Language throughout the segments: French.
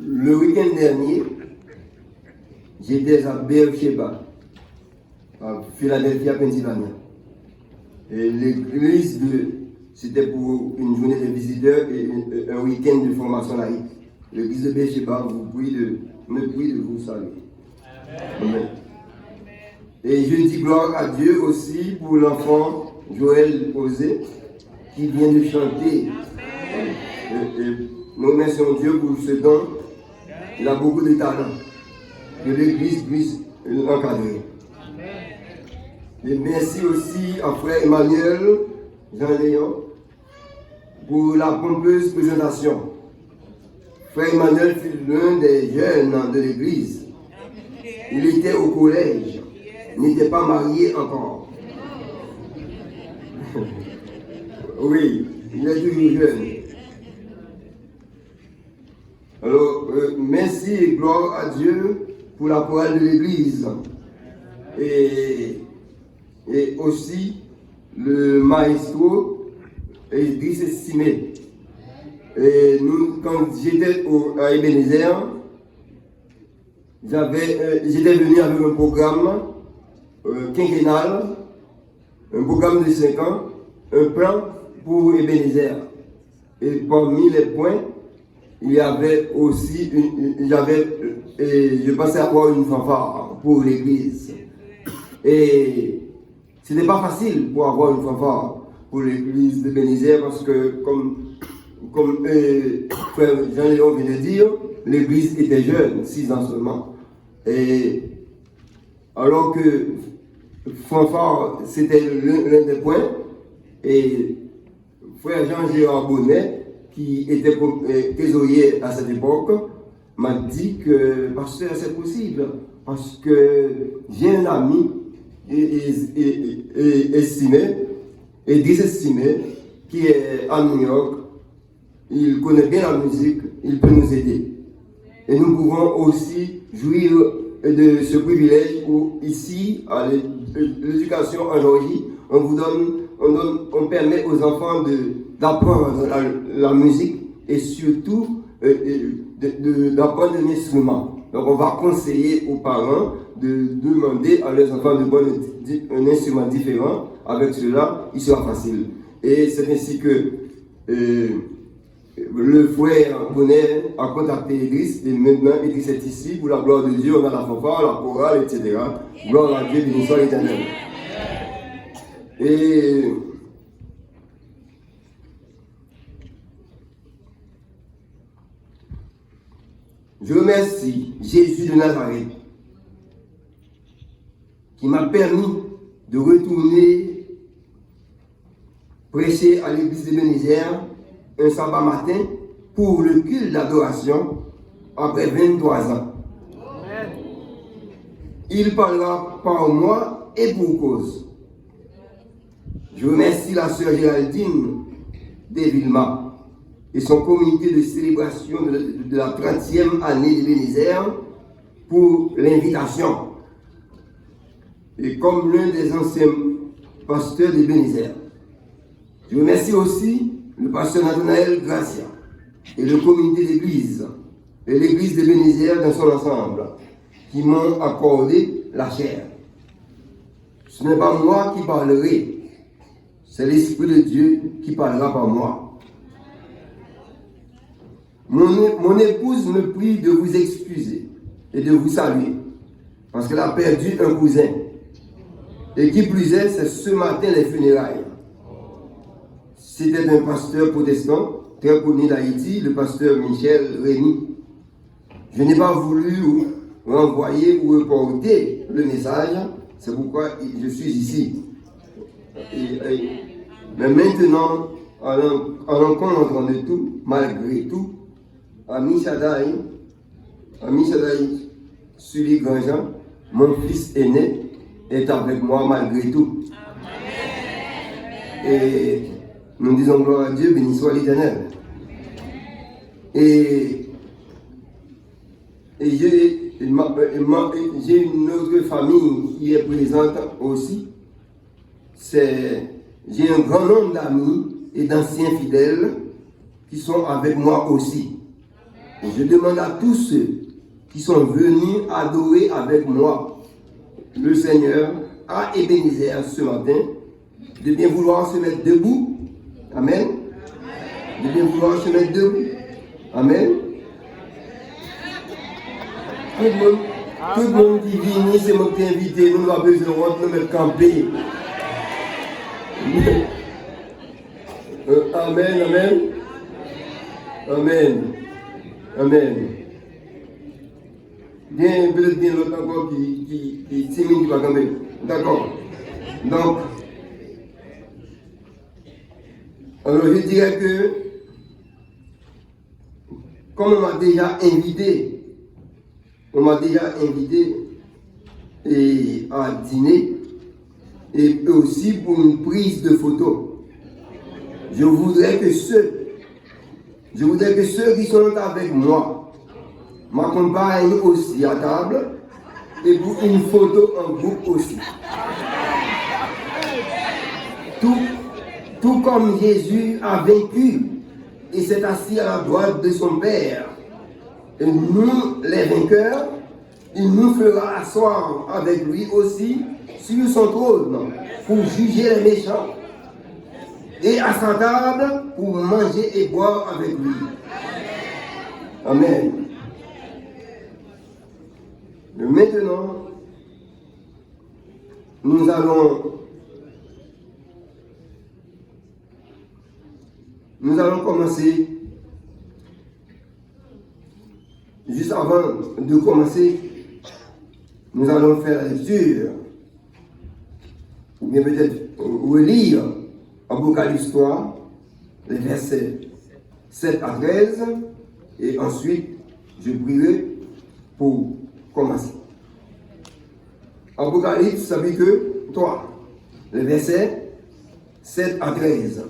Le week-end dernier, j'étais à Beersheba, à Philadelphia, Pennsylvanie. Et l'église, c'était pour une journée de visiteurs et un week-end de formation laïque. L'église de Beersheba me prie de vous saluer. Amen. Et je dis gloire à Dieu aussi pour l'enfant Joël Osé qui vient de chanter. Et nous remercions Dieu pour ce don. Il a beaucoup de talent. Que l'Église puisse l'encadrer. Et merci aussi à frère Emmanuel Jean-Léon pour la pompeuse présentation. Frère Emmanuel fut l'un des jeunes de l'Église. Il était au collège, n'était pas marié encore. Oui, il est toujours jeune. Alors, merci et gloire à Dieu pour la chorale de l'Église. Et aussi le maestro Idriss Simé. Et nous, quand j'étais à Ebenezer, j'étais venu avec un programme quinquennal, un programme de 5 ans, un plan pour Ebenezer. Et parmi les points, il y avait aussi, je pensais avoir une fanfare pour l'église. Et ce n'est pas facile pour avoir une fanfare pour l'église de Ebenezer parce que, comme frère Jean-Léon vient de dire, l'église était jeune, 6 ans seulement. Et alors que fanfare, c'était l'un des points, et frère Jean-Gérard Bonnet, qui était trésorier à cette époque, m'a dit que, pasteur, c'est possible, parce que j'ai un ami estimé, qui est à New York, il connaît bien la musique, il peut nous aider. Et nous pouvons aussi jouir de ce privilège où, ici, à l'éducation en Georgie, on permet aux enfants d'apprendre la musique et surtout d'apprendre un instrument. Donc on va conseiller aux parents de demander à leurs enfants de prendre un instrument différent. Avec cela, il sera facile. Et c'est ainsi que le frère Bonnet a contacté Idriss et maintenant Idriss est ici. Pour la gloire de Dieu, on a la fanfare, la chorale, etc. Gloire à Dieu, béni soit l'Éternel. Et je remercie Jésus de Nazareth qui m'a permis de retourner prêcher à l'église de Ebenezer un sabbat matin pour le culte d'adoration après 23 ans. Il parlera par moi et pour cause. Je remercie la sœur Géraldine Desvilma et son comité de célébration de la 30e année d'Ebenezer pour l'invitation. Et comme l'un des anciens pasteurs d'Ebenezer. Je remercie aussi le pasteur Nathanaël Gracia et le comité d'église et l'église d'Ebenezer dans son ensemble qui m'ont accordé la chair. Ce n'est pas moi qui parlerai, c'est l'Esprit de Dieu qui parlera par moi. Mon épouse me prie de vous excuser et de vous saluer parce qu'elle a perdu un cousin. Et qui plus est, c'est ce matin les funérailles. C'était un pasteur protestant, très connu d'Haïti, le pasteur Michel Rémy. Je n'ai pas voulu renvoyer ou reporter le message, c'est pourquoi je suis ici. Mais maintenant, en rencontrant de tout, malgré tout, Ami Shaddai, Sully Grandjean, mon fils aîné, est avec moi malgré tout. Et nous disons gloire à Dieu, béni soit l'Éternel. Et j'ai une autre famille qui est présente aussi. J'ai un grand nombre d'amis et d'anciens fidèles qui sont avec moi aussi. Et je demande à tous ceux qui sont venus adorer avec moi le Seigneur à Ebenezer ce matin, de bien vouloir se mettre debout. Amen. De bien vouloir se mettre debout. Amen. Tout le monde qui vient, c'est moi qui invité, nous avons besoin de nous mettre campé. Amen, amen. Amen. Amen. Bien, peut-être bien l'autre encore qui est timide, qui va camper. D'accord. Donc, alors je dirais que, comme on m'a déjà invité à dîner et aussi pour une prise de photo. Je voudrais que ceux qui sont avec moi m'accompagnent aussi à table et pour une photo en groupe aussi. Tout comme Jésus a vaincu et s'est assis à la droite de son Père. Et nous, les vainqueurs, il nous fera asseoir avec lui aussi sur son trône pour juger les méchants. Et à sa table pour manger et boire avec lui. Amen. Et maintenant, nous allons commencer. Juste avant de commencer, nous allons faire la lecture, ou bien peut-être relire Apocalypse 3, les versets 7 à 13, et ensuite je prierai pour commencer. Apocalypse chapitre 3, les versets 7 à 13.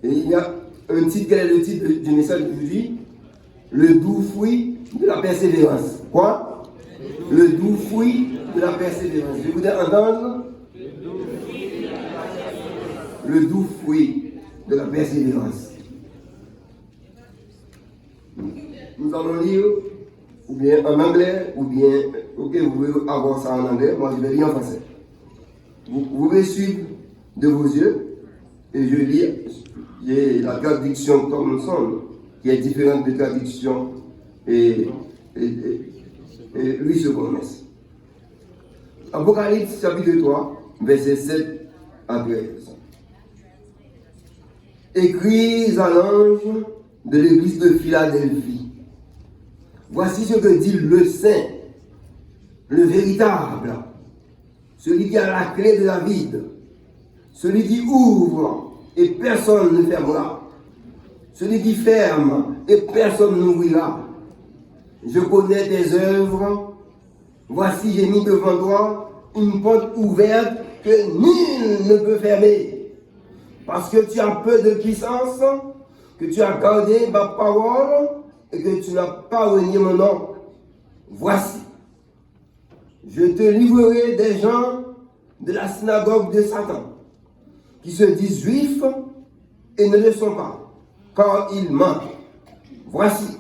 Et il y a un titre, quel est le titre du message d'aujourd'hui? Le doux fruit de la persévérance. Quoi? Le doux fruit de la persévérance. Je voudrais entendre le doux fruit de la persévérance. Nous allons lire ou bien en anglais, ou bien, ok, vous pouvez avoir ça en anglais, moi je vais lire en français. Vous pouvez suivre de vos yeux, et je lis, j'ai la traduction Thomson, qui est différente de traduction et Louis II. Apocalypse chapitre 3, versets 7 à 13. Écris à l'ange de l'église de Philadelphie. Voici ce que dit le Saint, le véritable, celui qui a la clé de David, celui qui ouvre et personne ne fermera, celui qui ferme et personne n'ouvrira. Je connais tes œuvres. Voici, j'ai mis devant toi une porte ouverte que nul ne peut fermer. Parce que tu as peu de puissance, que tu as gardé ma parole et que tu n'as pas renié mon nom. Voici, je te livrerai des gens de la synagogue de Satan, qui se disent juifs et ne le sont pas, car ils mentent. Voici,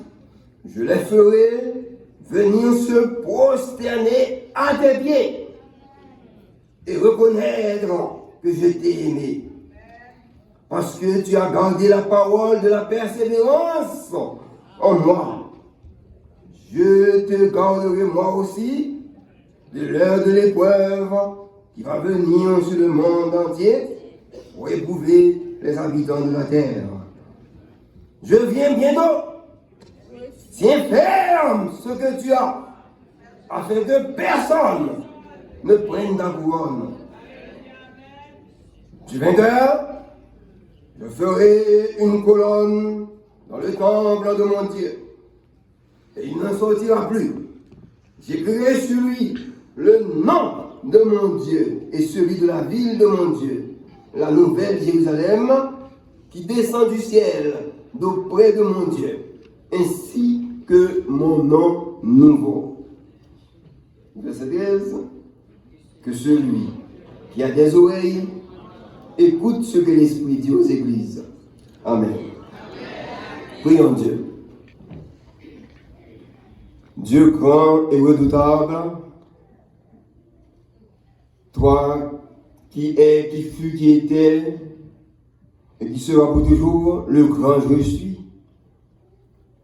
je les ferai venir se prosterner à tes pieds et reconnaîtront que je t'ai aimé. Parce que tu as gardé la parole de la persévérance en moi. Je te garderai moi aussi de l'heure de l'épreuve qui va venir sur le monde entier pour éprouver les habitants de la terre. Je viens bientôt. Tiens ferme ce que tu as, afin que personne ne prenne ta couronne. Du vainqueur, je ferai une colonne dans le temple de mon Dieu, et il n'en sortira plus. J'écrirai sur lui le nom de mon Dieu et celui de la ville de mon Dieu, la nouvelle Jérusalem qui descend du ciel d'auprès de mon Dieu, ainsi que mon nom nouveau. Verset 13. Que celui qui a des oreilles écoute ce que l'Esprit dit aux églises. Amen. Prions Dieu. Dieu grand et redoutable, toi qui es, qui fut, qui était, et qui sera pour toujours le grand je suis.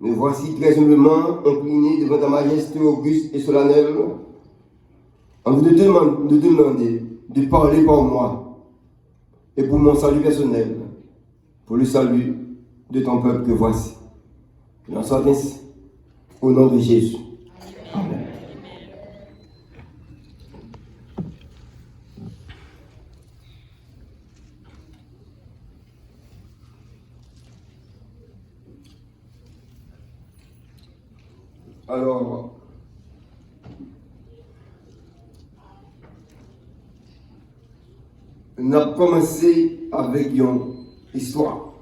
Me voici très humblement incliné devant ta majesté auguste et solennelle, en vous de demander de parler par moi et pour mon salut personnel, pour le salut de ton peuple que voici. Qu'il en soit ainsi, au nom de Jésus. Amen. Alors, on a commencé avec une histoire.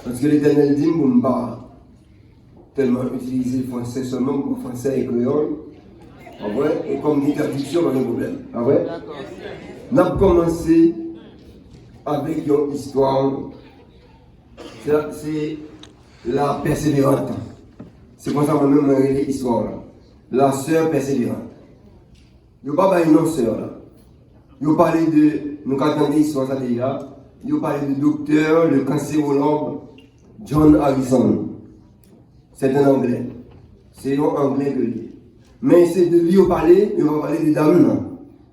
Parce que l'Éternel dit, on ne pas tellement utiliser le français seulement pour français et créole. Ah ouais? Et comme interdiction, pas de problème. Ah ouais? On a commencé avec une histoire. C'est la persévérante. C'est pour ça que moi-même, j'ai l'histoire là. La sœur persévérante. Il n'y a pas une non-sœur là. Il parlé de, nous attendons l'histoire ça déjà. Il parlé de docteur, le cancérologue John Harrison. C'est un anglais. C'est un anglais que lui. Mais c'est de lui on parler de dame là.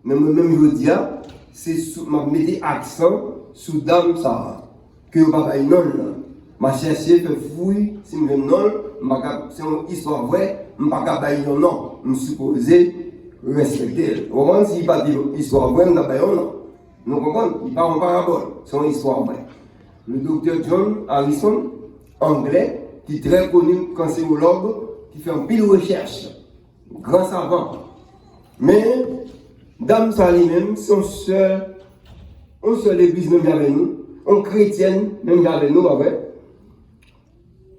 Mais moi-même je veux dire, c'est m'a mis accent sous dame ça. Que vous pas non là. M'a cherché fait fouille si me non, c'est une histoire vraie, m'a pas bailler non, me supposé respecter. Au moins s'il pas dit histoire vraie, n'a pas non. Nous comprenons, il parle en parabole, c'est une histoire vraie. Le docteur John Harrison, anglais, qui est très connu cancérologue, qui fait un pile de recherche, grand savant. Mais, dame ça lui-même, son seul, on seul l'église même avec nous, on chrétienne même avec nous, ouais.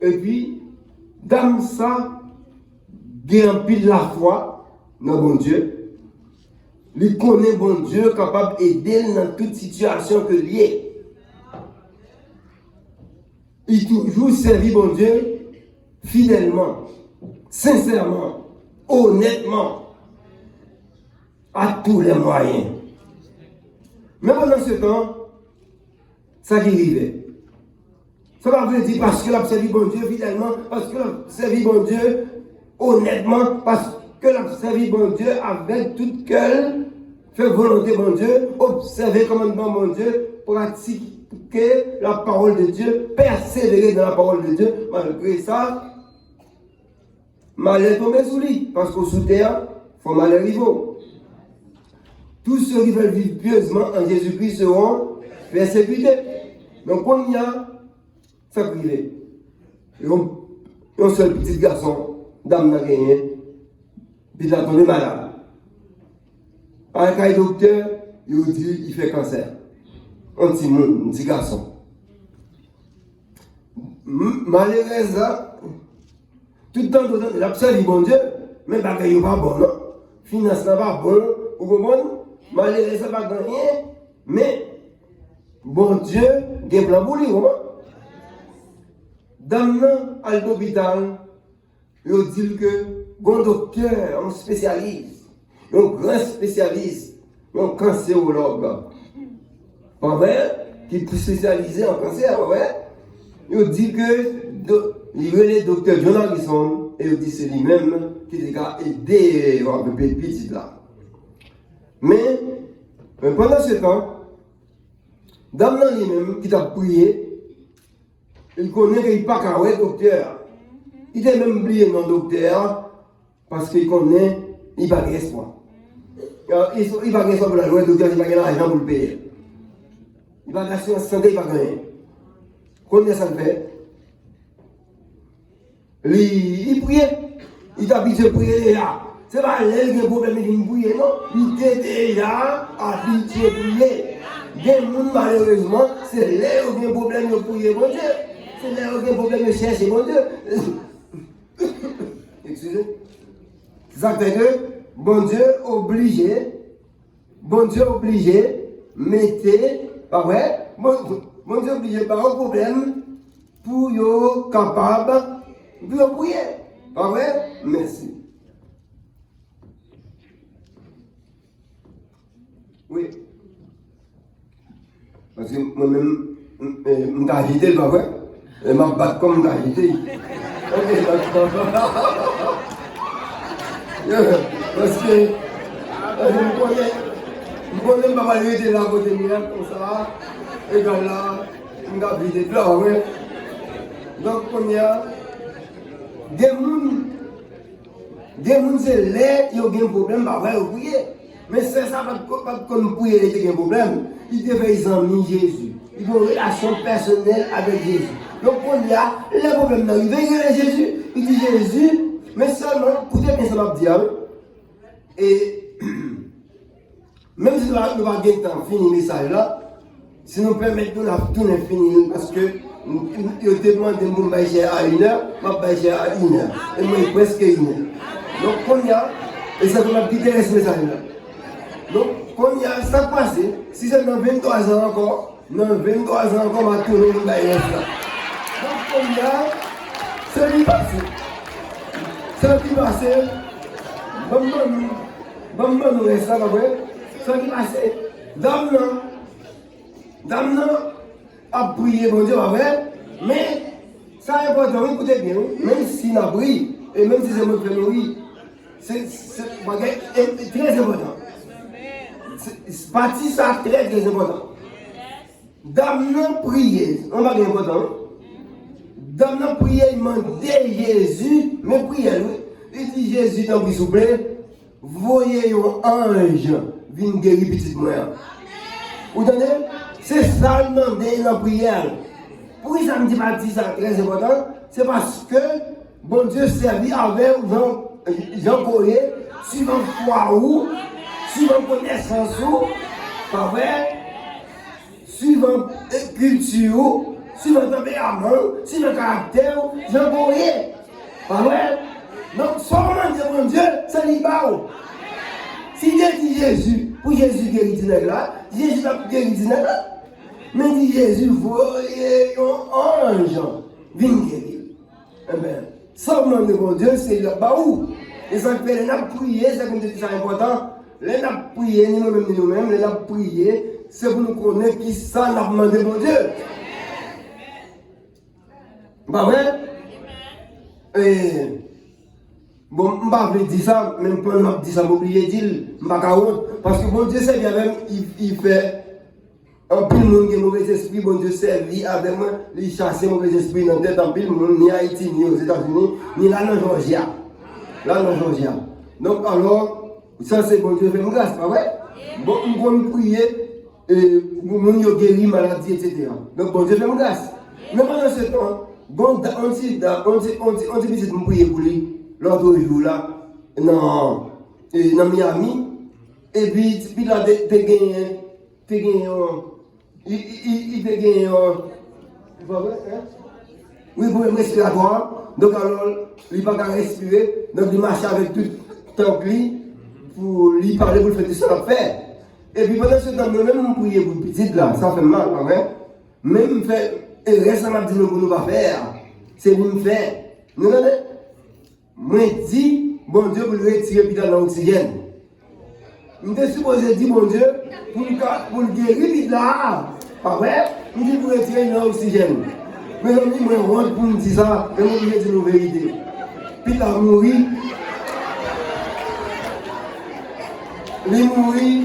Et puis, dame ça, gagne pile la foi dans bon Dieu. Il connaît bon Dieu capable d'aider dans toute situation que lié. Il toujours servi bon Dieu fidèlement, sincèrement, honnêtement, à tous les moyens. Mais pendant ce temps, ça qui arrivait. Ça va vous dire parce que l'a servi bon Dieu fidèlement, parce que l'a servi bon Dieu honnêtement, parce que l'a servi bon Dieu avec tout cœur, fait volonté bon Dieu, observer commandement bon Dieu, pratiquer la parole de Dieu, persévérer dans la parole de Dieu. Malgré ça, malheur tomber sous lui, parce qu'au sous terre, il faut malheur arriver. Tous ceux qui veulent vivre pieusement en Jésus-Christ seront persécutés. Donc, on y a ça privé. Et un seul petit garçon, dame n'a gagné, puis il a tombé malade. Avec un docteur, il dit qu'il fait cancer. Un petit garçon. Malheureusement, tout le temps, il a observé bon Dieu, mais il n'est pas bon, non? Finance n'est pas bon, vous comprenez? Malheureusement, pas gagné, mais bon Dieu, il a un plan pour lui, comment? Dans l'hôpital, il dit que bon docteur, un spécialiste, un grand spécialiste, un cancérologue, pas vrai, qui est spécialisé en cancer, pas vrai, il dit que il est le docteur John Harrison, et il dit que c'est lui-même qui a aidé un peu petit là. Mais pendant ce temps, dans lui-même qui t'a prié, il connaît qu'il n'est pas carré docteur. Il a même oublié non docteur parce qu'il connaît, il n'a pas d'espoir. Il n'a pas d'espoir pour la loi, le docteur, il n'a pas d'argent pour le payer. Il n'a pas d'assurance santé, il n'a pas gagné. Combien ça le fait? Il priait. Il t'a habitué à prier là. Ce n'est pas l'aile qui a un problème de prier, non? Il était déjà habitué à prier. Des gens, malheureusement, c'est l'aile qui a un problème de prier, mon Dieu. C'est l'aile qui a un problème de chercher, mon Dieu. Excusez. C'est ça fait que bon Dieu obligé, mettez, pas vrai? Bon Dieu obligé, pas un problème pour être capable Puis on prier. Pas vrai? Merci. Oui. Parce que moi-même, je suis agité, pas vrai? Je me bats comme je suis agité. Ok, d'accord. Parce que je connais pas mal de là côté de moi, comme ça. Et là, je suis agité, là, ouais. Donc, on y a des gens, c'est là, ils ont un problème, pas vrai, vous priez. Mais c'est ça, pas comme prier, il y a un problème. Ils devaient amis Jésus. Ils ont une relation personnelle avec Jésus. Donc, on y a le problème d'arriver, il y a Jésus. Il dit Jésus, mais seulement, écoutez bien ça m'a dit, et même si nous n'avons pas de temps fini le message là, si nous permettons de tout finir, parce que je demande de mon bailler à 1 heure, ma bailler à 1 heure. Et moi, presque 1 heure. Donc, on y a, et ça m'a quitté ce message là. Donc, on y a, ça passe, si c'est dans 23 ans encore, dans 23 ans encore, ma tourner mon bailler là. Donc, on y a, c'est lui passé. C'est lui passé. Bon, nous restons là, c'est lui passé. Dame a prié, bon Dieu, vrai, mais ça est important, écoutez bien, même s'il a prié, et même si c'est mon frère, oui, c'est très important. C'est parti ça très important. Dame n'a prié, on va bien important. Dame n'a prié, il m'a dit Jésus, mais prié, il dit Jésus, tant pis, s'il vous plaît, voyez un ange, viens guérir petite moi. Vous entendez? C'est ça le demander dans la prière. Pourquoi ça me dit pas ça très important? C'est parce que bon Dieu servit avec Jean Corée, suivant foi ou, suivant connaissance ou, pas vrai? Suivant culture, suivant tempérament, suivant caractère, Jean Corée. Pas vrai? Donc, seulement dire mon Dieu, c'est libre. Si Dieu dit Jésus, pour Jésus guérit du nègre là, Jésus va guérir du nègre là. Mais dit Jésus, voyez un ange, viens guérir. Eh bien, seulement de mon Dieu, c'est là-bas où. Et ça fait, les n'a prié, c'est comme c'est important. Les n'a prié, nous-mêmes, les n'a prié, c'est pour nous connaître qui ça n'a demandé mon Dieu. Pas vrai? Et. Bon, je ne vais pas dire ça, même quand je dis ça, je vais oublier de dire, je ne vais pas honte. Parce que bon Dieu sait bien même, il fait un peu de monde qui a mauvais esprit, bon Dieu servit avec moi, il chasse mauvais esprit dans la tête, en pile monde, ni Haïti, ni aux États-Unis, ni là dans Georgia. Là dans Georgia. Donc alors, ça c'est bon Dieu fait une grâce, pas vrai? Bon, on va prier, pour monde qui guéri maladie, etc. Donc bon Dieu fait une grâce. Mais pendant ce temps, bon, on dit, on prier pour lui. L'autre jour là, dans Miami, et puis là, il te gagne, oui, pour le respiratoire, donc alors, il ne peut pas respirer, donc il marche avec tout le temps pour lui parler, pour le faire tout ça à faire. Et puis pendant ce temps, même on prier pour le petit là, ça fait mal, quand même. Même fait, et récemment, dit nous pour nous pas faire, c'est lui me faire. Vous entendez? Moi, je dis, bon Dieu, pour le retirer puis dans l'oxygène. Je suis supposé dire, bon Dieu, pour le guérir, puis là, pas vrai? Je dis pour retirer dans l'oxygène. Mais je dis, moi, je rentre pour me dire ça, et moi, je dis la vérité. Puis là, mourir. Il mourir.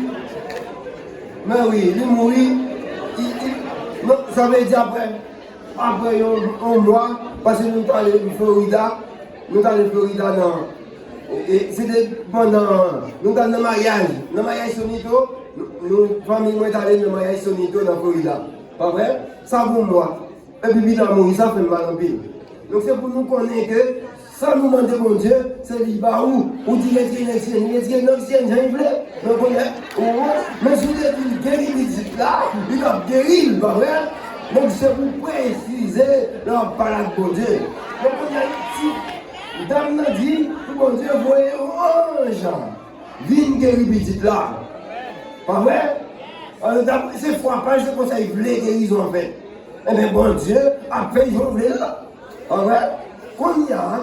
Mais oui, il mourir. Non, ça veut dire après un mois, parce que nous sommes allés en Florida. Nous sommes allés en Florida et c'était pendant. Nous sommes dans le mariage. Dans le mariage Sonito, nous, famille, nous sommes allés dans le mariage Sonito dans Florida. Pas vrai? Ça pour moi. Et puis, il a mouru, ça fait mal en pile. Donc, c'est pour nous connaître que, sans nous demander mon Dieu, c'est l'Iba où dit qu'il est une ancienne, il est une ancienne, j'ai une plaie. Donc, on est. Mais si vous êtes guéri, il là, il a guéri, pas vrai? Donc, c'est pour préciser leur parole de bon Dieu. Donc, on a ici. Dame n'a dit, mon Dieu, voyez un ange, viens guérir petite là. Pas vrai? C'est frappant, c'est comme ça, il voulait guérison en fait. Eh bien, bon Dieu, après, ils ont voulu là. Pas vrai? qu'on y a,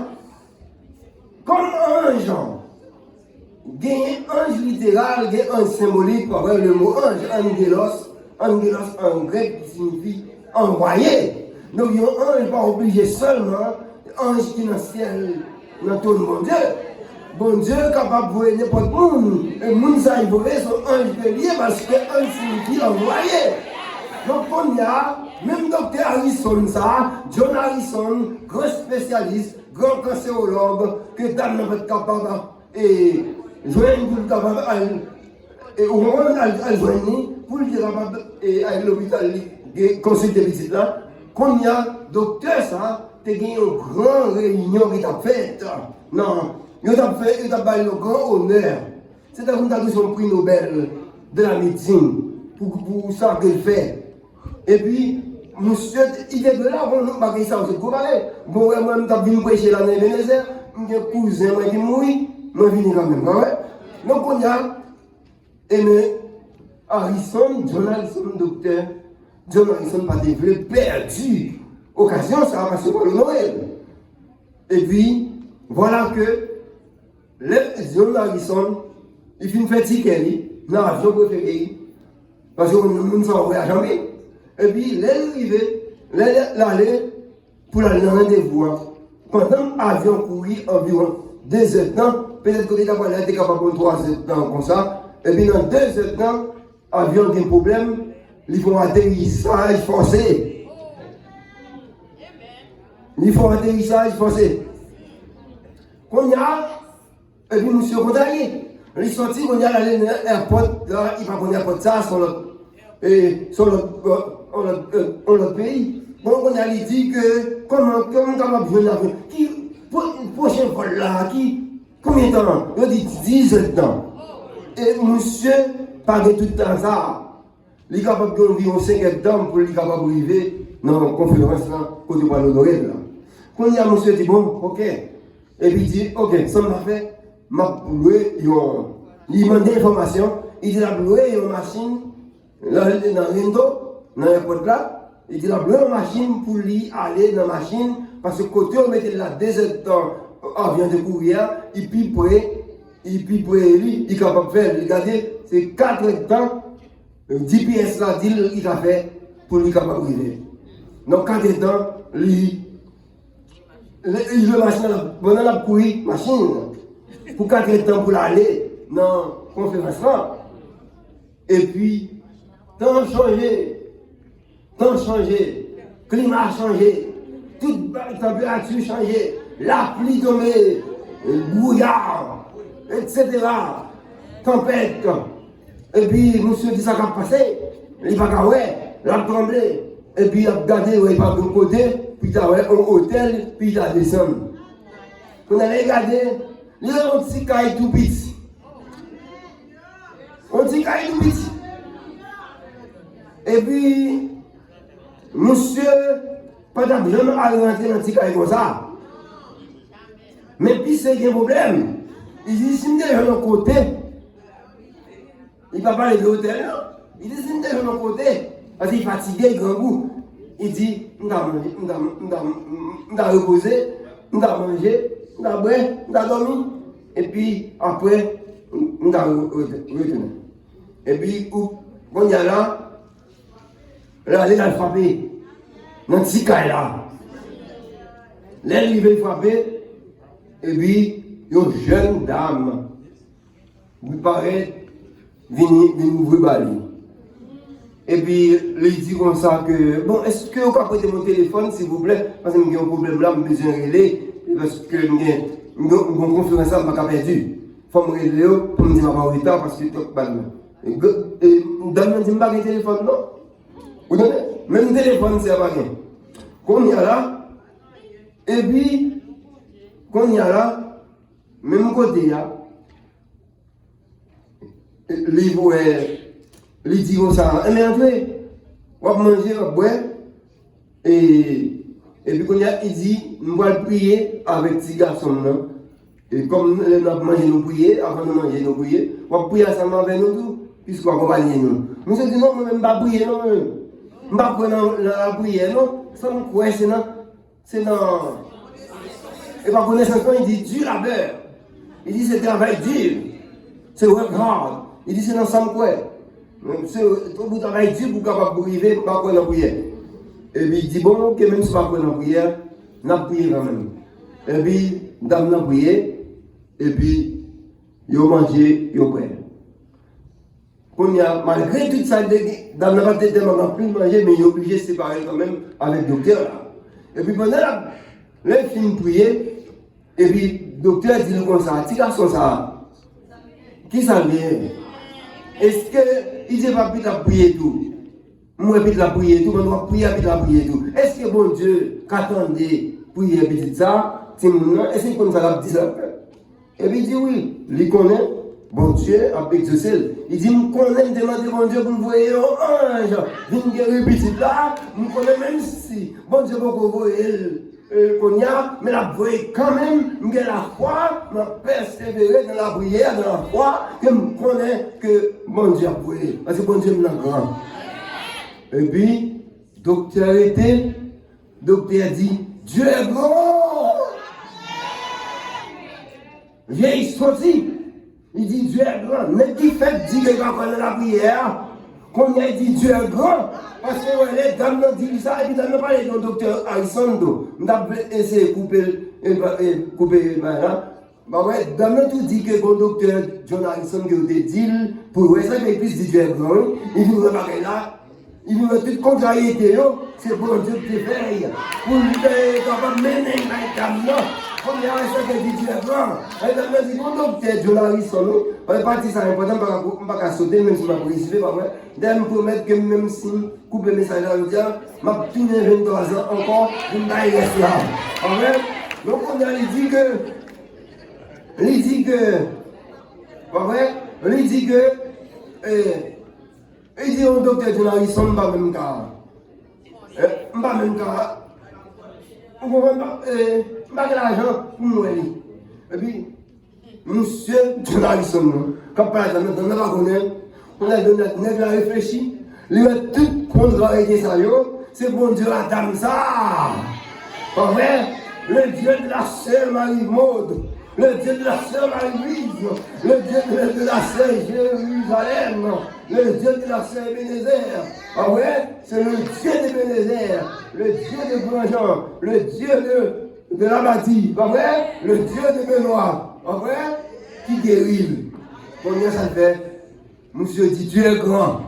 comme ange, il y a un ange littéral, il y a un ange symbolique, par le mot ange, angelos en grec qui signifie envoyé. Donc il y a un ange pas obligé seulement, ange qui est dans le ciel, dans tout le monde. Bon Dieu capable de voir n'importe monde. Et le monde ça il voit son ange lié parce que ange signifie envoyé. Donc on y a, même docteur Harrison ça, John Harrison, grand spécialiste, grand cancérologue, que dame n'a pas capable et joindre pour capable et au moment où elle joigne pour le capable et à l'hôpital consulter visite là, qu'on y a docteur ça, tu as une grande réunion qui t'a faite. Non. Il a fait le grand honneur. C'est un prix Nobel de la médecine pour ça qu'il fait. Et puis, monsieur, il est de là, on ne va pas ça, c'est comparé. Bon, moi, je suis prêcher l'année Ebenezer, j'ai un cousin qui mourit, je viens quand même. Donc, on y a aimé Harrison, John Harrison, docteur. John Harrison pas développé, perdu. Occasion, ça va passer pour le Noël. Et puis, voilà que John Harrison, il fait une fête ticket, dans l'avion préféré, parce que nous ne sommes pas jamais. Et puis, l'aller pour aller dans un rendez-vous. Pendant l'avion courir environ 2 heures de temps, peut-être que l'État était capable de 3 heures de temps comme ça. Et puis, dans 2 heures de temps, l'avion a des problèmes, ils font atterrissage forcé. Ils font atterrissage forcé. Qu'on y a, et puis monsieur Condalé, il est sorti, on y a allé dans l'airport, là, il va prendre l'airport ça sur notre pays. Bon, on a dit que, comment on va bien l'avion, qui, prochain vol là, combien de temps? Il dit 10 temps. Et monsieur, pas de tout le temps ça. Il est capable de vivre 5 temps pour lui capable d'arriver dans la conférence là, côté de l'honoré là. Quand il y a monsieur dit bon, ok. Et puis il dit, ok, ça m'a fait, m'a loué, il m'a dit l'information, il dit, il a loué une machine, dans Rendo, dans l'aéroport là, il dit, il a loué une machine pour lui aller dans la machine, parce que côté on mettait là 2 heures de temps, avion de courrier, et puis pour lui, il est capable de faire, regardez, c'est 4 heures de temps, 10 pièces là, il a fait pour lui capable d'arriver. Donc 4 heures de temps, lui, il veut machine, pendant la courir, machine, pour 4 temps pour aller dans la conférence là. Et puis, temps changé, climat changé, toute température changée, la pluie tombée, brouillard, etc. Tempête. Et puis, monsieur dit ça qui a passé, il va pas ouais, il a tremblé. Et puis, il a regardé, il va de côté. Puis tu as un hôtel, puis tu as descendu. On a regardé, il y a un petit caille tout petit. Un petit caille tout petit. Et puis, monsieur, pas d'abord à rentrer dans un petit caille comme ça. Mais puis c'est un problème. Il dit, si je suis de l'autre côté, il ne va pas parler de l'hôtel. Il dit, si je suis de l'autre côté, parce qu'il est fatigué, il grand goût. Il dit, on a reposé, on a mangé, on a boire, on a dormi. Et puis après, on a retourné. Et puis, quand il y a là, il a frappé. Dans le petit cas là. Là, il va frapper. Et puis, une jeune dame, vous paraît, vient ouvrir bali. Et puis, il dit comme ça que, bon, est-ce que vous pouvez prêter mon téléphone, s'il vous plaît, parce que j'ai un problème là, je besoin de relais, parce que j'ai une conférence là, je n'ai pas perdu. Il faut me relayer pour me dire que je suis en retard, parce que je suis pas mal. Et dans le même pas téléphone, non? Vous donnez? Même téléphone, c'est pas bien. Quand il y a là, et puis, quand il y a là, même côté là, il dit comme ça, mais entrez, on va manger, on va boire, et puis quand il dit, nous allons prier avec ces garçons là. Et comme nous avons mangé, nous prier, avant de manger, nous prier, on va prier ensemble avec nous tous, puisqu'on accompagne nous. Nous se disons, non, même pas prier, non, je ne vais pas prendre la prière, non, ça me croit, c'est dans Et par connaissance, il dit Dieu labeur. Il dit c'est travail dur. C'est work hard. Il dit c'est l'ensemble quoi. C'est tout travail dur pour capable arriver, pas quoi dans la prière. Et puis il dit bon, ok, même si pas quoi dans la prière, on a prié quand même. Et puis, dame n'a prié, et puis, ils ont mangé, ils ont prié. Malgré tout ça, dame n'a pas tellement plus manger, mais ils ont obligé de se séparer quand même avec le docteur. Là. Et puis pendant le film prier, et puis le docteur dit comme ça, petit garçon ça, qui ça vient? Est-ce qu'il dit pas plus la prier tout? Moi, puis la prier tout, on doit prier, puis la prier tout. Est-ce que bon Dieu, qu'attendez, prier, puis ça, c'est mon est-ce qu'il connaît ça, la petite ça? Et puis il dit oui, il connaît, bon Dieu, a exaucé. Il dit, je connais, demandez bon Dieu pour me voir un ange, viens guérir petit là, je connais même si, bon Dieu, pour vous voir qu'on y a, mais la voix quand même, j'ai la foi, je persévérer dans la prière, dans la foi, que je connais que bon Dieu a prié. Parce que bon Dieu est grand. Et puis, docteur était, docteur dit, Dieu est grand. Vieille sorti. Il dit Dieu est grand. Mais qui fait dit qu'il va connaître la prière? Qu'on a dit Dieu est grand. Parce que les dames ont dit ça, et puis dames ont parlé de docteur Alessandro. On a essayé de couper là. Bah ouais, dames ont tout dit que le docteur John Harrison qui a dit pour ça, il puisse dire Dieu est grand. Il vous remarque là. Il veut toute contrariété, c'est pour Dieu qui fait. Pour lui capable de mener la dame là. Comme il y a un qui dit Dieu est grand. Et dame a dit, mon docteur John Harrison, on est parti, c'est important, on ne va pas sauter, même si je vais réussir, pas vrai. Dame promet que même si je coupe le message là, je vais tourner 23 ans encore, je ne vais pas rester là. En vrai, donc on a dit pas vrai, il dit que, il dit au docteur John Harrison, je ne vais pas même cas. Je ne vais pas même cas. Je ne vais pas l'argent pour moi. Et puis, monsieur John Harrison, quand par exemple, on a connaître, on a donné à réfléchir, il a tout contrarié ça, c'est bon Dieu la dame ça. Pas vrai? Le Dieu de la sœur Marie-Maude, le Dieu de la sœur Marie-Louise, le Dieu de la sœur Jérusalem, le Dieu de la sœur Bénézère. Ah ouais? C'est le Dieu de Bénézère, le Dieu de Grandjean, le Dieu de la bâtie. Pas vrai? Le Dieu de Benoît. Pas vrai? Qui guérit. Combien ça fait? Monsieur dit Dieu est grand.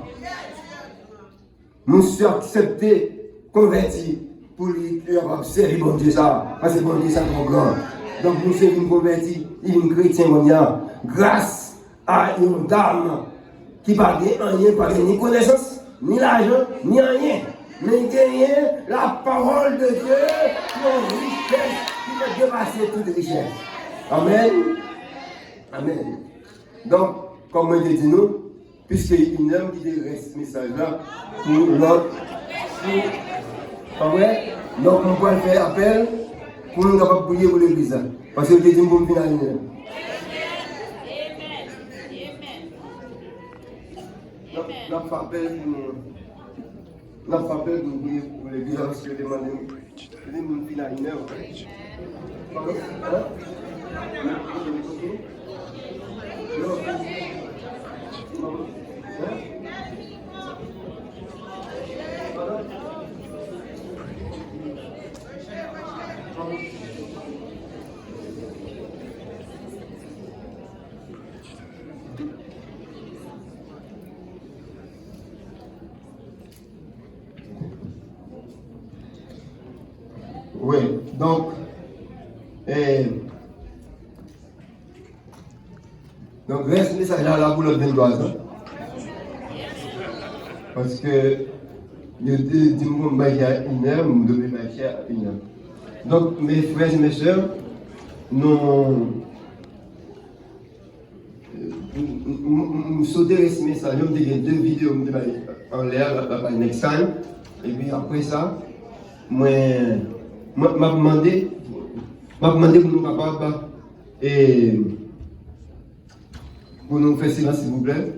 Monsieur accepté, converti. Pour lui, il va servir bon Dieu ça. Parce que bon Dieu ça trop grand. Donc monsieur est converti, il est chrétien mondial. Grâce à une dame qui n'a pas ni connaissance, ni l'argent, ni rien. Mais gagner la parole de Dieu pour richesse qui peut dépasser toute richesse. Amen. Amen. Donc, comme on dit nous, puisqu'il y a une homme qui reste ce message-là pour l'autre. Pas vrai? Donc, on peut faire appel pour nous capables de prier pour l'église. Parce que je dis pour finaliser. On a fait appel pour prier pour l'église parce que je demande pour finaliser. Oui, donc, reste message là pour le 23 ans. Parce que je dis que je vais à 1 heure, je devais marcher à 1 heure. Donc, mes frères et mes soeurs, nous sauter ce message, nous avons 2 vidéos en l'air, par next time. Et puis après ça, moi, m'a demandé pour nous capables et pour nous faire silence s'il vous plaît,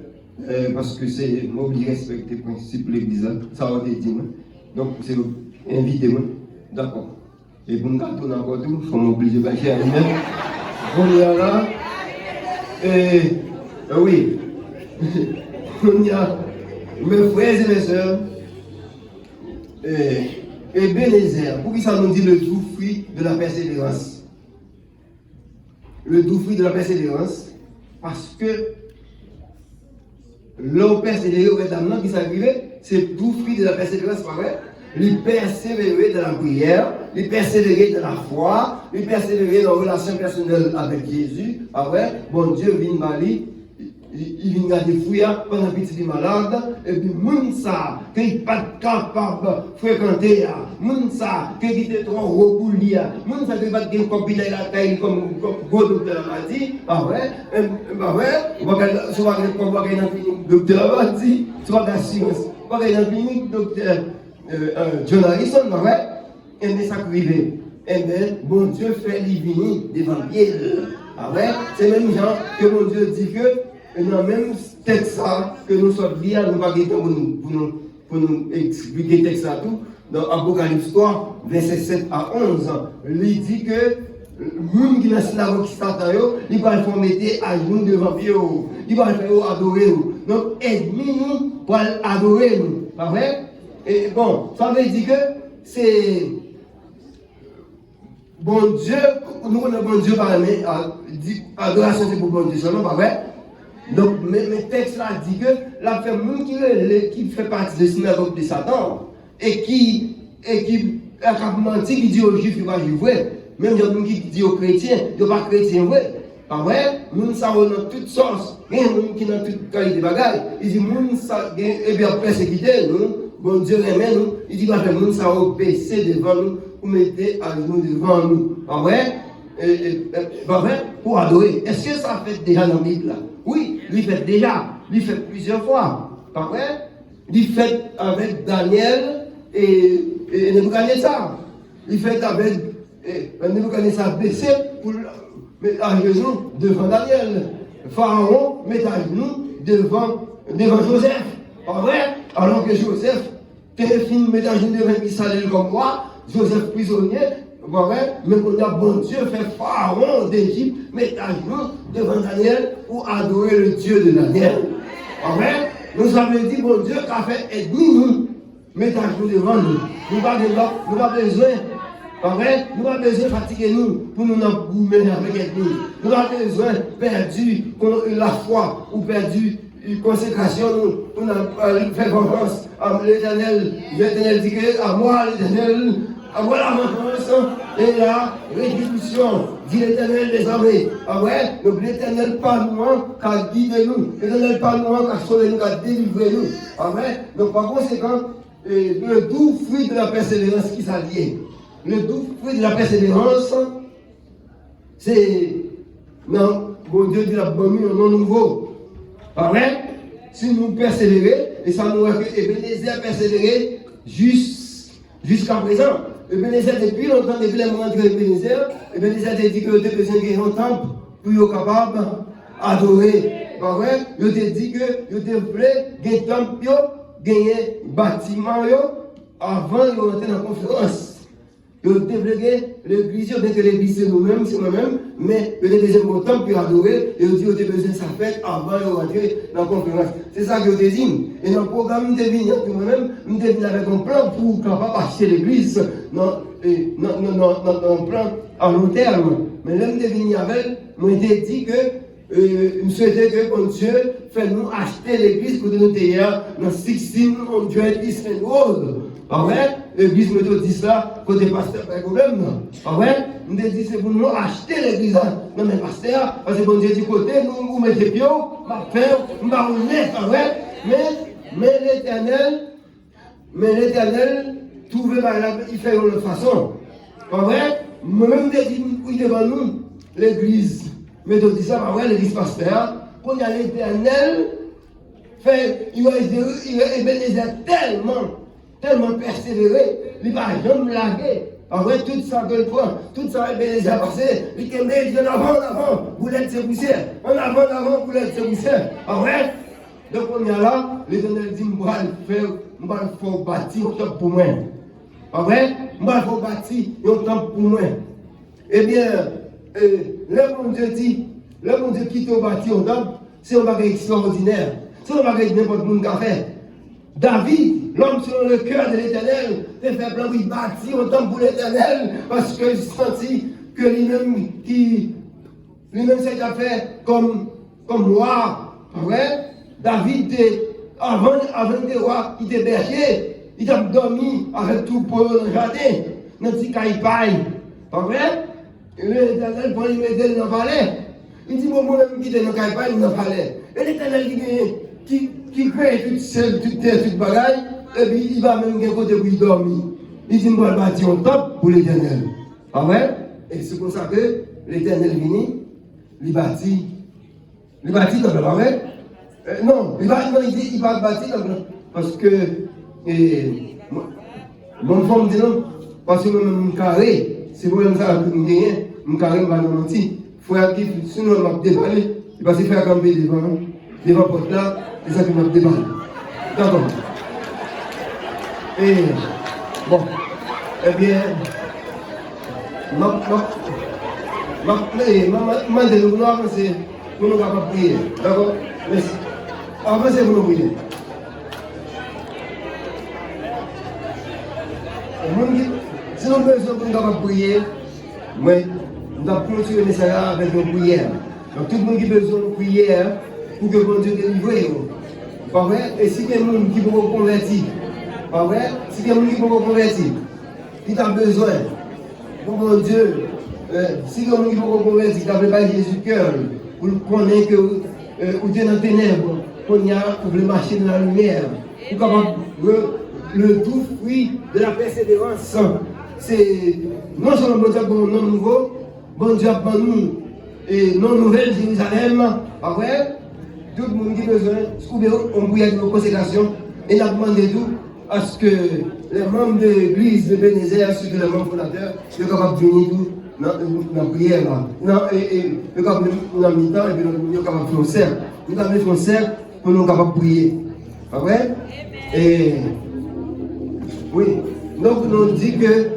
parce que c'est obligé de respecter le principe de l'église, ça va être dit. Donc c'est invité moi. D'accord. Et pour nous tourner encore tout, il faut m'obliger de faire lui-même. On y a là. Oui. On y a mes frères et mes sœurs. Et Bénézer, pour qui ça nous dit le doux fruit de la persévérance? Le doux fruit de la persévérance, parce que l'homme persévéré au rétamement qui s'arrivait, c'est le doux fruit de la persévérance, pas vrai? Il persévérer dans la prière, il persévérer dans la foi, il persévérer dans la relation personnelle avec Jésus, pas vrai? Bon Dieu vient Mali. Il vient garder fouillard pendant que il est malade, et puis moun ça, qui n'est pas capable de fréquenter, moun ça, qui est trop gros pour lui, moun ça qui n'est pas de copine à la taille comme gros docteur m'a dit, pas vrai, on va regarder dans la clinique, docteur m'a dit, soit d'assurance, on va regarder dans la clinique, docteur John Harrison, pas vrai, et bien ça privé, et bien bon Dieu fait l'ivini devant pied, pas vrai, c'est même gens que mon Dieu dit que et dans le même texte que nous sommes liés, nous ne pouvons pas nous expliquer le texte à tout. Dans Apocalypse 3, verset 7 à 11, il dit que le monde qui est dans la synagogue qui Satan, il va le mettre à genoux devant Dieu, il va le faire adorer. Donc, aide-nous pour adorer nous. Pas vrai? Et bon, ça veut dire que c'est. Bon Dieu, nous connaissons bon Dieu par la main, adoration c'est pour bon Dieu seulement, pas vrai? Donc, mes textes là dit que la femme qui fait partie de la synagogue de Satan et qui a menti, qui dit aux juifs, il va juger. Même les qui dit aux chrétiens, il ne pas chrétien vrai. Pas vrai? Nous savons dans toutes sortes, il y a des gens qui dans toutes qualités de bagages. Il dit, nous savons, et bien persécuter nous, bon Dieu remet nous, il dit, nous savons baisser devant nous, pour mettre à genoux devant nous. Pas vrai? Pas vrai? Pour adorer. Est-ce que ça fait déjà dans la Bible là? Oui, il fait déjà, il fait plusieurs fois, pas vrai? Il fait avec Daniel et Nebuchadnezzar. Il fait avec Nebuchadnezzar baissé pour mettre à genoux devant Daniel. Pharaon met à genoux devant Joseph, pas vrai? Alors que Joseph, Téléphine met à genoux devant Israël comme moi, Joseph prisonnier. Mais on a bon Dieu fait Pharaon d'Égypte, mettre à genoux devant Daniel pour adorer le Dieu de Daniel. Nous avons dit, bon Dieu, qu'a fait aider-nous, mettre à genoux devant nous. Nous n'avons pas besoin, nous n'avons pas besoin de fatiguer nous pour nous emboumer avec nous. Nous n'avons pas besoin de perdre la foi ou perdu une consécration, nous avons fait confiance à l'Éternel. L'Éternel dit que à moi, l'Éternel. Voilà la vengeance et la rétribution, dit l'Éternel des armées. Donc l'Éternel pas nous, car guide nous. L'Éternel pas nous, car sauver nous, car délivrer nous. Donc par conséquent, le doux fruit de la persévérance qui s'allie. Le doux fruit de la persévérance, c'est, non, bon Dieu dit la bonne nuit, un nom nouveau. Si nous persévérons, et ça nous a que Ebenezer a persévéré jusqu'à présent. Ebenezer, depuis longtemps, depuis le moment de Ebenezer a dit que vous avez besoin d'un temple pour être capable d'adorer. Pas vrai? Il a dit que vous devez gagner un temple, gagner un bâtiment avant de rentrer dans la conférence. Vous devez gagner l'église, bien que l'église c'est nous-mêmes, c'est moi-même, mais vous avez besoin d'un temple pour adorer, et vous dit que vous avez besoin de sa fête avant de rentrer dans la conférence. C'est ça que je désigne. Et dans le programme, je devine moi-même, je devine avec un plan pour capable acheter l'église dans un plan à long terme. Mais là, je devine avec, je dit que je souhaitais que bon Dieu fait nous acheter l'église pour nous taire dans 1600 Eastern Road. Pas vrai? L'église méthodiste là, côté pasteur, pas de problème. Pas vrai? Nous avons dit c'est pour nous acheter l'église. Non mais pasteur, parce que bon Dieu dit côté, nous vous mettez pied, ma peur, ma honnête, pas vrai? Mais l'Éternel, trouve il fait de l'autre façon. Pas vrai? Moi-même, je dis, oui, devant nous, l'église méthodiste, pas vrai, l'église pasteur, quand il y a l'Éternel, il va Ebenezer tellement persévéré, il va jamais laguer. En vrai, tout ça que le prend, tout ça Ebenezer a passé, il dit en avant, boulette c'est poussière, en avant, boulette c'est poussière. En vrai, donc on est là, l'Éternel dit, je vais le faire bâtir pour moi. Pas vrai? Moi, il faut bâtir un temple pour moi. Eh bien, le bon Dieu dit, le bon Dieu qui t'a bâti un temple, c'est un bagage extraordinaire. C'est un bagage n'importe qui a fait. David, l'homme selon le cœur de l'Éternel, a fait plan, il bâtit un temple pour l'Éternel, parce qu'il sentit que lui-même s'est fait comme roi. Vrai? David, avant de roi, il était berger, il a dormi avec tout pour le jardin, dans le petit caille-paille. Pas vrai? L'Éternel, pour lui mettre dans le palais, il dit, moi, même qui était dans le caille-paille, dans le palais. Et l'Éternel qui crée toute seule, toute terre, toute bagaille, et puis il va même d'un côté pour y dormir. Il dit, moi, je vais bâtir un temple pour l'Éternel. Pas vrai? Et c'est pour ça que l'Éternel vient, il bâtit dans le pas vrai? Non, il va bâtir dans le parce que, mon femme dit non, parce que mon carré, c'est pour ça que nous gagnons, mon carré va nous mentir. Il faut qu'il, sinon on va déballer, il va se faire camper devant la porte là, c'est ça qu'il va déballer. D'accord. Et, bon, eh bien, maman, c'est pour nous capables de prier. D'accord? Merci. Avancez pour nous prier. Si nous avons besoin pour nous capables de prier, mais nous avons clôturé le message avec nos prières. Donc tout le monde qui a besoin de prière pour que bon Dieu délivre. Pas vrai? Et si il y a des gens qui peuvent convertir, pas vrai? Si il y a des gens qui peuvent convertir, qui a besoin, pour mon Dieu, si il y a des gens qui peuvent convertir, qui a préparé Jésus cœur, pour connaître que vous êtes dans les ténèbres, qu'on y a pour marcher dans la lumière, pour capable le doux fruit de la persévérance. C'est non seulement bon Dieu pour nous nouveau, bon Dieu pour nous et nos nouvelles Jérusalem, pas vrai? Tout le monde qui a besoin, on peut y aller aux consécrations et nous demandons tout à ce que les membres de l'église de Bénézère, ainsi que les membres fondateurs, soient capables de venir tout dans la prière là. Et nous sommes dans le mi-temps et puis nous sommes capables de faire un cercle. Nous avons fait un cercle pour nous capables de prier. Pas vrai? Et oui, donc nous dit que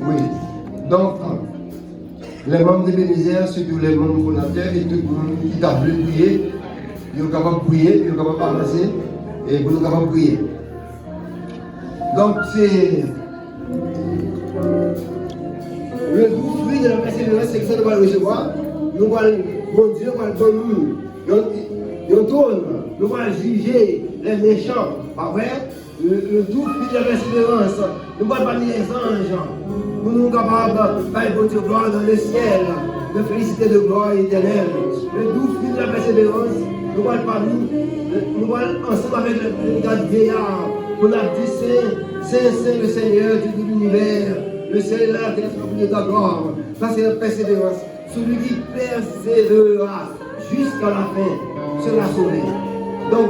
oui, donc les membres de Bénézère, surtout les membres fondateurs et tout le monde qui a voulu prier, ils sont capables de prier, ils sont capables d'avancer et ils sont capables de prier. Donc c'est le fruit de la persévérance, c'est que ça nous va le recevoir. Nous allons, bon Dieu, va nous, nous tourne, nous allons juger les méchants, pas vrai? Le doux fruit de la persévérance, nous allons parmi les anges, pour nous capables de faire votre gloire dans le ciel, de félicité de gloire éternelle. Le doux fruit de la persévérance, nous allons parmi, nous allons ensemble avec le brigade vieillard, pour la dire Saint, le Seigneur du tout l'univers, le ciel et la terre sont de ta gloire. Ça c'est la persévérance. Celui qui persévérera jusqu'à la fin sera sauvé. Donc,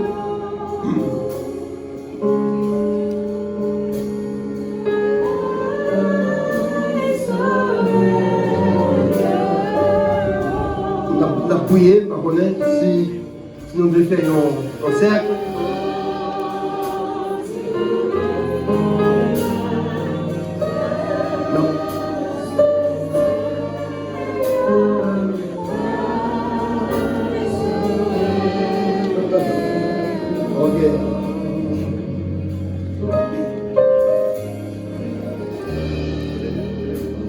on a prié, on connaît, si nous devons faire un cercle.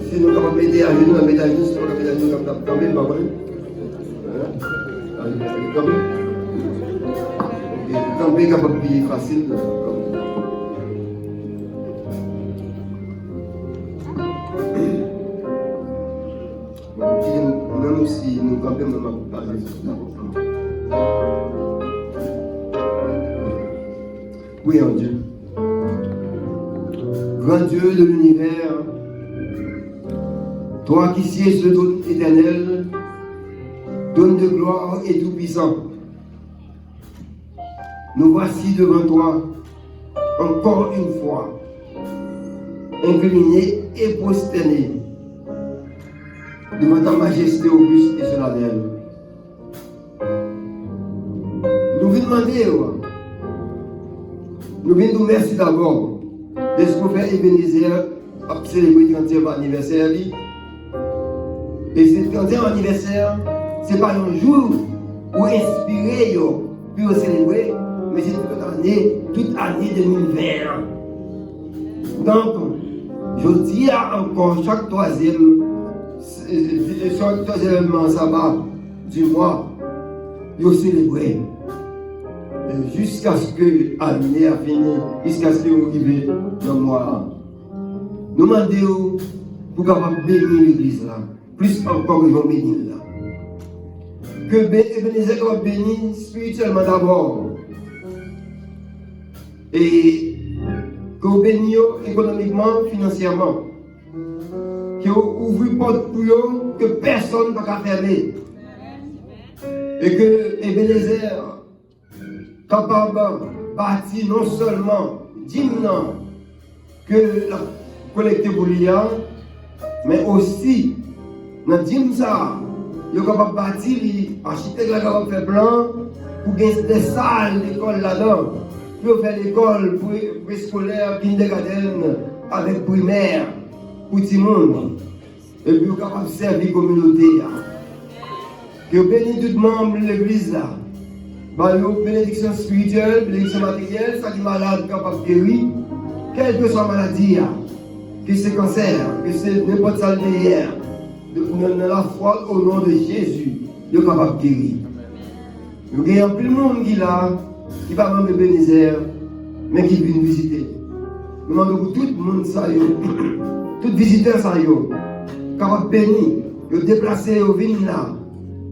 Si nous sommes capables de mettre à genoux, si nous sommes capables de mettre à genoux, quand même, pas vrai. Quand même. Quand même, capable de être facile. Même si nous campons, nous n'avons pas de oui, en Dieu. Grand Dieu de l'univers, toi qui sièges le trône éternel, donne de gloire et tout-puissant. Nous voici devant toi, encore une fois, inclinés et prosternés devant ta majesté auguste et solennelle. demander, nous venons nous remercier d'abord de ce qu'on fait Ebenezer à célébrer le 30e anniversaire. Et ce 30e anniversaire, ce n'est pas un jour où inspirer pour célébrer, mais c'est toute année 2020. Donc, je dis encore chaque troisième sabbat du mois, je célèbre jusqu'à ce que l'année a fini, jusqu'à ce que vous arrivez dans le mois. Nous demandons pour capable bénir l'église là, plus encore que nous bénir là. Que Ebenezer soit béni spirituellement d'abord. Et que vous bénissez économiquement, financièrement. Que vous ouvrez porte pour eux, que personne ne peut fermer. Et que Ebenezer capable de bâtir non seulement d'hymnes que la collecte pour l'IA, mais aussi dans l'hymne ça, il est capable de bâtir, l'architecte est capable de faire plan pour gagner des salles d'école là-dedans, pour faire l'école préscolaire, kindergarten, avec primaire, pour tout le monde, et puis capable de servir la communauté. Que bénisse tout le membre de l'église là. Bénédiction spirituelle, bénédiction matérielle, ça qui est malade, capable de guérir, quelle que soit la maladie, que c'est cancer, que c'est n'importe quelle derrière, dans la foi au nom de Jésus, il est capable de guérir. Nous avons plus de monde qui est là, qui va même Ebenezer, mais qui vient visiter. Nous demandons pour tout le monde, tout visiteur, capable de bénir, de déplacer au vin là,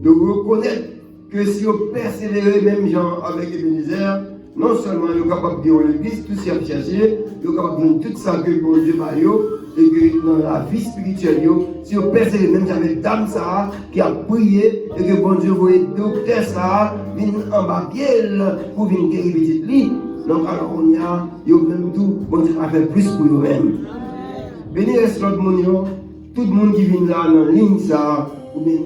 de reconnaître que si vous persévérez même gens avec Ebenezer, non seulement vous êtes capable de dire l'église, tout ce qu'il y a cherché, vous êtes capable de dire tout ça que bon Dieu va et que dans la vie spirituelle, si vous persévérez même avec Dame Sarah qui a prié et que bon Dieu voyait docteur Sarah venir en bas pour venir guérir petite lit. Donc alors on y a, même tout, bon Dieu a fait plus pour vous-même. Béni reste l'autre monde, tout le monde qui vient là dans la ligne ça, ou bien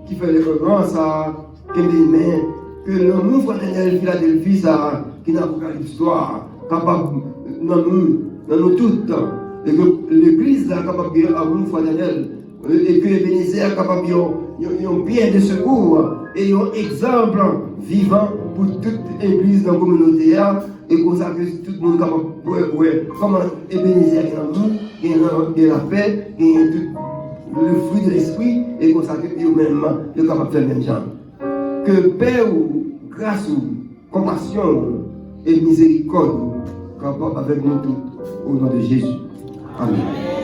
qui fait les grands ça, que les mains, que l'amour fraternel Philadelphie ça, qui n'a pas l'histoire, capable dans nous toutes, et que l'église là capable de l'amour fraternel, et que Ebenezer est capable de bien de secours, et un exemple vivant pour toute l'église dans la communauté, et comme ça que tout le monde est capable de voir comment Ebenezer est dans nous, il y a la paix, il y a tout le fruit de l'esprit, et comme ça que eux-mêmes sont capables de faire le même genre. Que paix ou grâce ou compassion et miséricorde capable avec nous tous, au nom de Jésus. Amen.